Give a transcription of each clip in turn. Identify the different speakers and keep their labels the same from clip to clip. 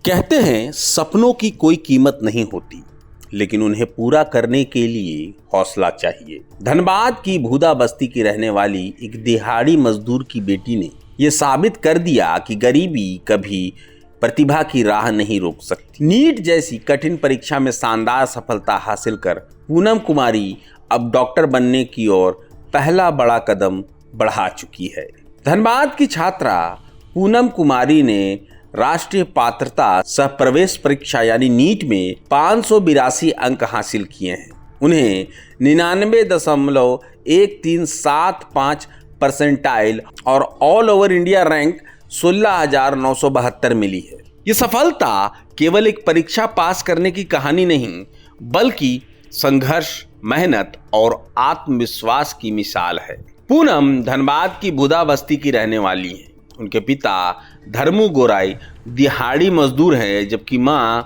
Speaker 1: कहते हैं सपनों की कोई कीमत नहीं होती, लेकिन उन्हें पूरा करने के लिए हौसला चाहिए। धनबाद की भूदा बस्ती की रहने वाली एक दिहाड़ी मजदूर की बेटी ने यह साबित कर दिया कि गरीबी कभी प्रतिभा की राह नहीं रोक सकती। नीट जैसी कठिन परीक्षा में शानदार सफलता हासिल कर पूनम कुमारी अब डॉक्टर बनने की ओर पहला बड़ा कदम बढ़ा चुकी है। धनबाद की छात्रा पूनम कुमारी ने राष्ट्रीय पात्रता सह प्रवेश परीक्षा यानी नीट में 582 अंक हासिल किए हैं। उन्हें 99.1375 परसेंटाइल और ऑल ओवर इंडिया रैंक 16,972 मिली है। ये सफलता केवल एक परीक्षा पास करने की कहानी नहीं, बल्कि संघर्ष, मेहनत और आत्मविश्वास की मिसाल है। पूनम धनबाद की भूदा बस्ती की रहने वाली है। उनके पिता धर्मू गोराई दिहाड़ी मजदूर हैं, जबकि मां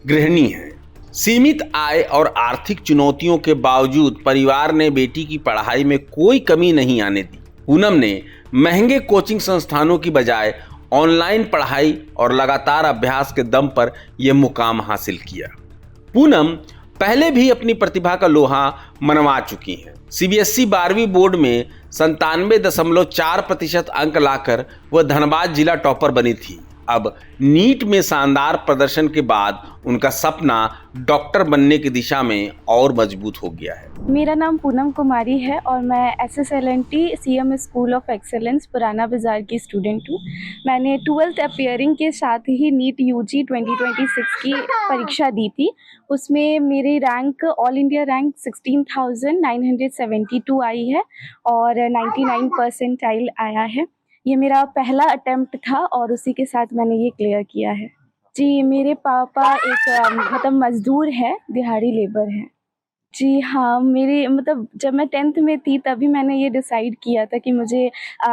Speaker 1: गृहिणी है। सीमित आय और आर्थिक चुनौतियों के बावजूद परिवार ने बेटी की पढ़ाई में कोई कमी नहीं आने दी। पूनम ने महंगे कोचिंग संस्थानों की बजाय ऑनलाइन पढ़ाई और लगातार अभ्यास के दम पर यह मुकाम हासिल किया। पूनम पहले भी अपनी प्रतिभा का लोहा मनवा चुकी हैं। सीबीएसई 12वीं बोर्ड में 97.4% अंक लाकर वह धनबाद जिला टॉपर बनी थी। अब नीट में शानदार प्रदर्शन के बाद उनका सपना डॉक्टर बनने की दिशा में और मजबूत हो गया है।
Speaker 2: मेरा नाम पूनम कुमारी है और मैं SSLNT CM school of excellence पुराना बाजार की स्टूडेंट हूँ। मैंने 12th अपियरिंग के साथ ही नीट UG 2026 की परीक्षा दी थी। उसमें मेरी रैंक ऑल इंडिया रैंक 16,972 आई है और 99 परसेंटाइल आया है। ये मेरा पहला अटेम्प्ट था और उसी के साथ मैंने ये क्लियर किया है। जी, मेरे पापा एक मज़दूर है, दिहाड़ी लेबर है। जी हाँ, मेरी जब मैं 10th में थी तभी मैंने ये डिसाइड किया था कि मुझे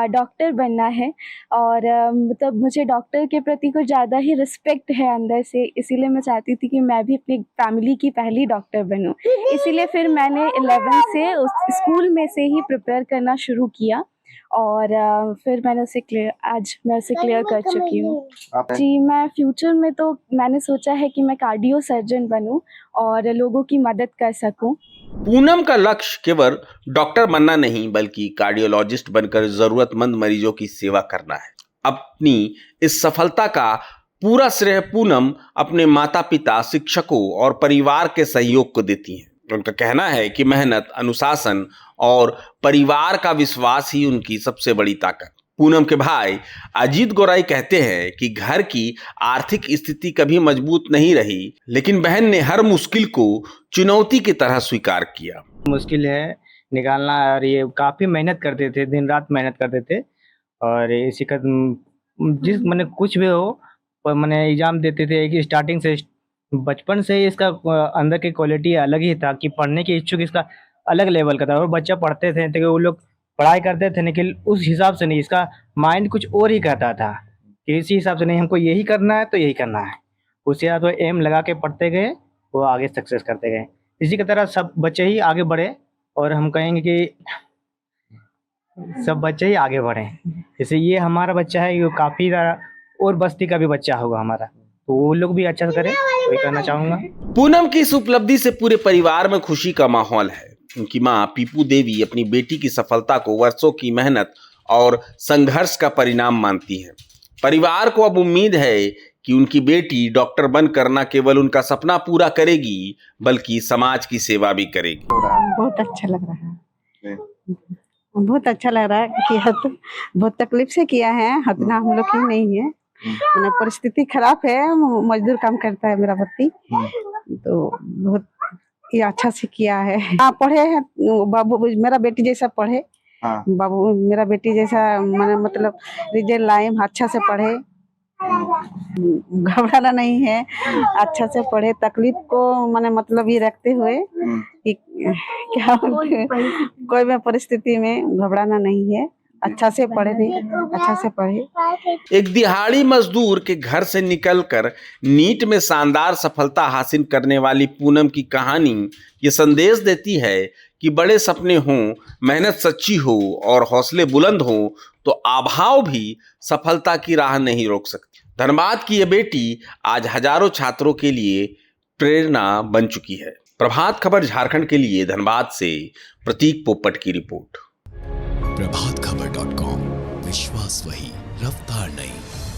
Speaker 2: डॉक्टर बनना है और मुझे डॉक्टर के प्रति कुछ ज़्यादा ही रिस्पेक्ट है अंदर से, इसीलिए मैं चाहती थी कि मैं भी अपनी फैमिली की पहली डॉक्टर बनूं। इसीलिए फिर मैंने 11 से उस स्कूल में से ही प्रिपेयर करना शुरू किया और फिर मैंने उसे क्लियर कर चुकी हूँ। जी, मैं फ्यूचर में तो मैंने सोचा है कि मैं कार्डियो सर्जन बनूं और लोगों की मदद कर सकूं।
Speaker 1: पूनम का लक्ष्य केवल डॉक्टर बनना नहीं, बल्कि कार्डियोलॉजिस्ट बनकर जरूरतमंद मरीजों की सेवा करना है। अपनी इस सफलता का पूरा श्रेय पूनम अपने माता पिता, शिक्षकों और परिवार के सहयोग को देती हैं। उनका कहना है कि मेहनत, अनुशासन और परिवार का विश्वास ही उनकी सबसे बड़ी ताकत। पूनम के भाई अजीत गोराई कहते हैं कि घर की आर्थिक स्थिति कभी मजबूत नहीं रही, लेकिन बहन ने हर मुश्किल को चुनौती की तरह स्वीकार किया।
Speaker 3: मुश्किल है निकालना और ये काफ़ी मेहनत करते थे, दिन रात मेहनत करते थे और इसी का जिस मैंने कुछ भी हो पर मैंने एग्ज़ाम देते थे कि स्टार्टिंग से बचपन से ही इसका अंदर की क्वालिटी अलग ही था कि पढ़ने की इच्छुक इसका अलग लेवल का था। और बच्चा पढ़ते थे तो वो लोग पढ़ाई करते थे, लेकिन उस हिसाब से नहीं, इसका माइंड कुछ और ही कहता था कि इसी हिसाब से नहीं, हमको यही करना है तो यही करना है। उसी आप तो एम लगा के पढ़ते गए, वो आगे सक्सेस करते गए। इसी की तरह सब बच्चे ही आगे बढ़े और हम कहेंगे कि सब बच्चे ही आगे बढ़े। जैसे ये हमारा बच्चा है, ये काफ़ी और बस्ती का भी बच्चा होगा हमारा, तो वो लोग भी अच्छा करें, वही करना चाहूँगा।
Speaker 1: पूनम की इस उपलब्धि से पूरे परिवार में खुशी का माहौल है। उनकी मां पीपू देवी अपनी बेटी की सफलता को वर्षों की मेहनत और संघर्ष का परिणाम मानती हैं। परिवार को अब उम्मीद है कि उनकी बेटी डॉक्टर बनकर न केवल उनका सपना पूरा करेगी, बल्कि समाज की सेवा भी करेगी।
Speaker 4: बहुत अच्छा लग रहा है, बहुत अच्छा लग रहा है कि बहुत तकलीफ से किया है, इतना हम लोग की नहीं है। परिस्थिति खराब है, मजदूर काम करता है मेरा पति, तो बहुत ये अच्छा से किया है। हाँ, पढ़े हैं बाबू, मेरा बेटी जैसा पढ़े। हाँ। बाबू मेरा बेटी जैसा रिजल्ट लाए, अच्छा से पढ़े, घबराना नहीं है, अच्छा से पढ़े, तकलीफ को ये रखते हुए कि क्या कोई भी परिस्थिति में घबराना नहीं है, अच्छा से पढ़े, अच्छा से पढ़े।
Speaker 1: एक दिहाड़ी मजदूर के घर से निकलकर नीट में शानदार सफलता हासिल करने वाली पूनम की कहानी ये संदेश देती है कि बड़े सपने हों, मेहनत सच्ची हो और हौसले बुलंद हों तो अभाव भी सफलता की राह नहीं रोक सकती। धनबाद की यह बेटी आज हजारों छात्रों के लिए प्रेरणा बन चुकी है। प्रभात खबर झारखंड के लिए धनबाद से प्रतीक पोपट की रिपोर्ट।
Speaker 5: प्रभातखबर.com, विश्वास वही, रफ्तार नहीं।